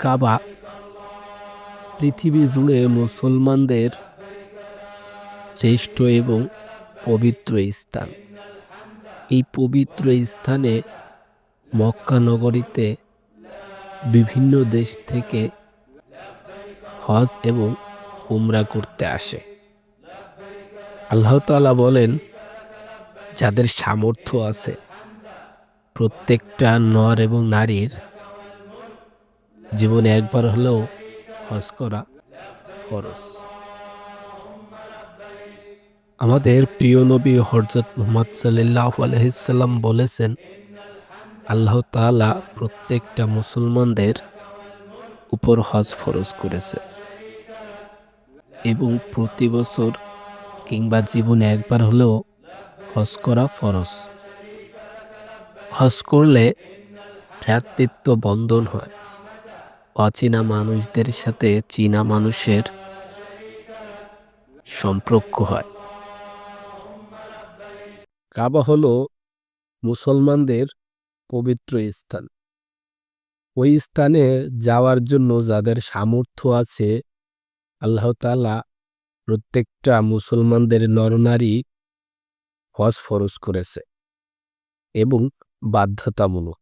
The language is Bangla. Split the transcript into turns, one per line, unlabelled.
কাবা পৃথিবী জুড়ে মুসলমানদের শ্রেষ্ঠ এবং পবিত্র স্থান। এই পবিত্র স্থানে মক্কা নগরীতে বিভিন্ন দেশ থেকে হজ এবং উমরা করতে আসে। আল্লাহ তাআলা বলেন, যাদের সামর্থ্য আছে প্রত্যেকটা নর এবং নারীর জীবনে একবার হলেও হজ করা ফরজ। আমাদের প্রিয় নবী হযরত মুহাম্মদ সাল্লাল্লাহু আলাইহি সাল্লাম বলেছেন, আল্লাহ তাআলা প্রত্যেকটা মুসলমানদের উপর হজ ফরজ করেছে এবং প্রতি বছর কিংবা জীবনে একবার হলেও হজ করা ফরজ। হজ করলে ভ্রাতৃত্ব বন্ধন হয়, অচেনা মানুষদের সাথে চীনা মানুষের সম্পর্ক হয়। কাবা হলো মুসলমানদের পবিত্র স্থান। ওই স্থানে যাওয়ার জন্য যাদের সামর্থ্য আছে আল্লাহ তাআলা প্রত্যেকটা মুসলমানদের নরনারী হজ ফরজ করেছে এবং বাধ্যতামূলক।